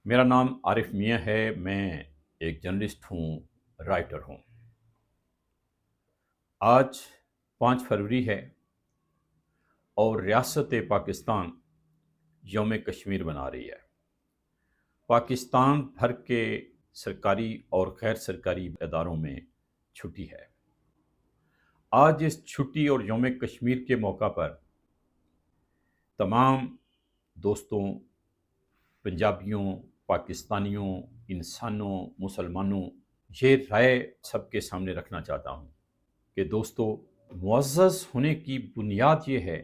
میرا نام عارف میاں ہے، میں ایک جرنلسٹ ہوں، رائٹر ہوں۔ آج 5 فروری ہے اور ریاست پاکستان یوم کشمیر منا رہی ہے۔ پاکستان بھر کے سرکاری اور غیر سرکاری اداروں میں چھٹی ہے۔ آج اس چھٹی اور یوم کشمیر کے موقع پر تمام دوستوں، پنجابیوں، پاکستانیوں، انسانوں، مسلمانوں، یہ رائے سب کے سامنے رکھنا چاہتا ہوں کہ دوستو، معزز ہونے کی بنیاد یہ ہے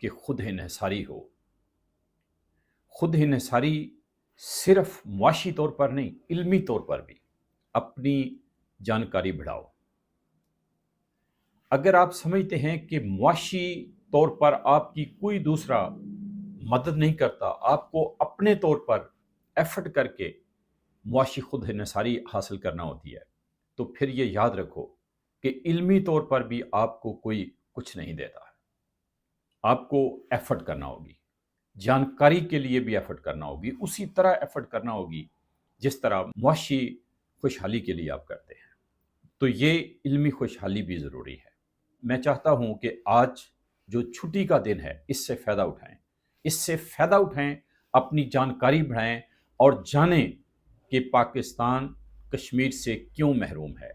کہ خود انحصاری ہو۔ خود انحصاری صرف معاشی طور پر نہیں، علمی طور پر بھی اپنی جانکاری بڑھاؤ۔ اگر آپ سمجھتے ہیں کہ معاشی طور پر آپ کی کوئی دوسرا مدد نہیں کرتا، آپ کو اپنے طور پر ایفرٹ کر کے معاشی خود انحصاری حاصل کرنا ہوتی ہے، تو پھر یہ یاد رکھو کہ علمی طور پر بھی آپ کو کوئی کچھ نہیں دیتا ہے۔ آپ کو ایفرٹ کرنا ہوگی، جانکاری کے لیے بھی ایفرٹ کرنا ہوگی، اسی طرح ایفرٹ کرنا ہوگی جس طرح معاشی خوشحالی کے لیے آپ کرتے ہیں۔ تو یہ علمی خوشحالی بھی ضروری ہے۔ میں چاہتا ہوں کہ آج جو چھٹی کا دن ہے، اس سے فائدہ اٹھائیں، اس سے فائدہ اٹھائیں، اپنی جانکاری بڑھائیں اور جانیں کہ پاکستان کشمیر سے کیوں محروم ہے۔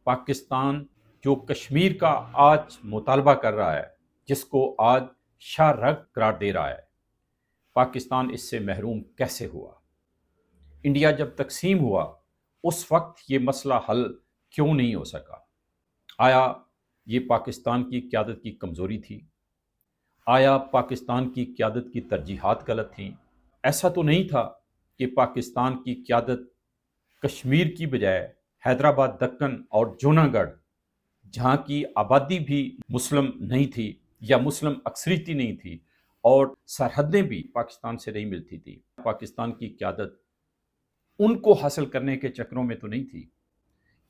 پاکستان جو کشمیر کا آج مطالبہ کر رہا ہے، جس کو آج شاہ رگ قرار دے رہا ہے، پاکستان اس سے محروم کیسے ہوا؟ انڈیا جب تقسیم ہوا اس وقت یہ مسئلہ حل کیوں نہیں ہو سکا؟ آیا یہ پاکستان کی قیادت کی کمزوری تھی؟ آیا پاکستان کی قیادت کی ترجیحات غلط تھیں؟ ایسا تو نہیں تھا کہ پاکستان کی قیادت کشمیر کی بجائے حیدرآباد، دکن اور جوناگڑھ، جہاں کی آبادی بھی مسلم نہیں تھی یا مسلم اکثریتی نہیں تھی اور سرحدیں بھی پاکستان سے نہیں ملتی تھی، پاکستان کی قیادت ان کو حاصل کرنے کے چکروں میں تو نہیں تھی؟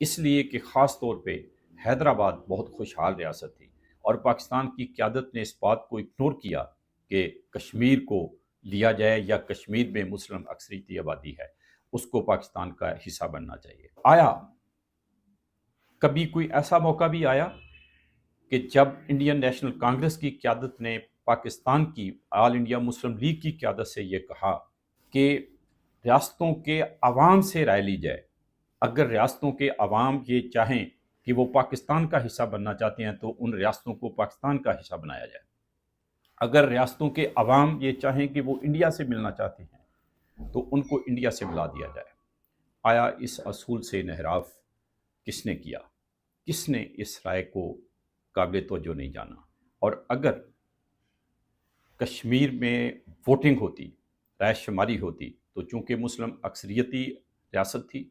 اس لیے کہ خاص طور پہ حیدرآباد بہت خوشحال ریاست تھی اور پاکستان کی قیادت نے اس بات کو اگنور کیا کہ کشمیر کو لیا جائے یا کشمیر میں مسلم اکثریتی آبادی ہے، اس کو پاکستان کا حصہ بننا چاہیے۔ آیا کبھی کوئی ایسا موقع بھی آیا کہ جب انڈین نیشنل کانگریس کی قیادت نے پاکستان کی آل انڈیا مسلم لیگ کی قیادت سے یہ کہا کہ ریاستوں کے عوام سے رائے لی جائے، اگر ریاستوں کے عوام یہ چاہیں کہ وہ پاکستان کا حصہ بننا چاہتے ہیں تو ان ریاستوں کو پاکستان کا حصہ بنایا جائے، اگر ریاستوں کے عوام یہ چاہیں کہ وہ انڈیا سے ملنا چاہتے ہیں تو ان کو انڈیا سے ملا دیا جائے۔ آیا اس اصول سے انحراف کس نے کیا؟ کس نے اس رائے کو قابل توجہ نہیں جانا؟ اور اگر کشمیر میں ووٹنگ ہوتی، رائے شماری ہوتی، تو چونکہ مسلم اکثریتی ریاست تھی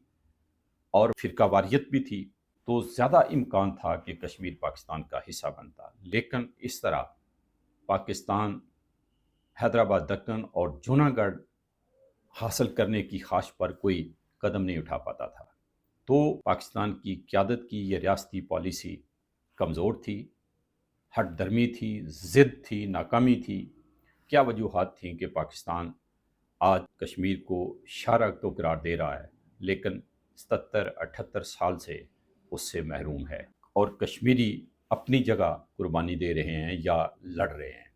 اور فرقہ واریت بھی تھی، تو زیادہ امکان تھا کہ کشمیر پاکستان کا حصہ بنتا، لیکن اس طرح پاکستان حیدرآباد، دکن اور جوناگڑھ حاصل کرنے کی خواہش پر کوئی قدم نہیں اٹھا پاتا تھا۔ تو پاکستان کی قیادت کی یہ ریاستی پالیسی کمزور تھی، ہٹ درمی تھی، ضد تھی، ناکامی تھی۔ کیا وجوہات تھیں کہ پاکستان آج کشمیر کو شاہ رگ تو قرار دے رہا ہے لیکن 77-78 سال سے اس سے محروم ہے اور کشمیری اپنی جگہ قربانی دے رہے ہیں یا لڑ رہے ہیں؟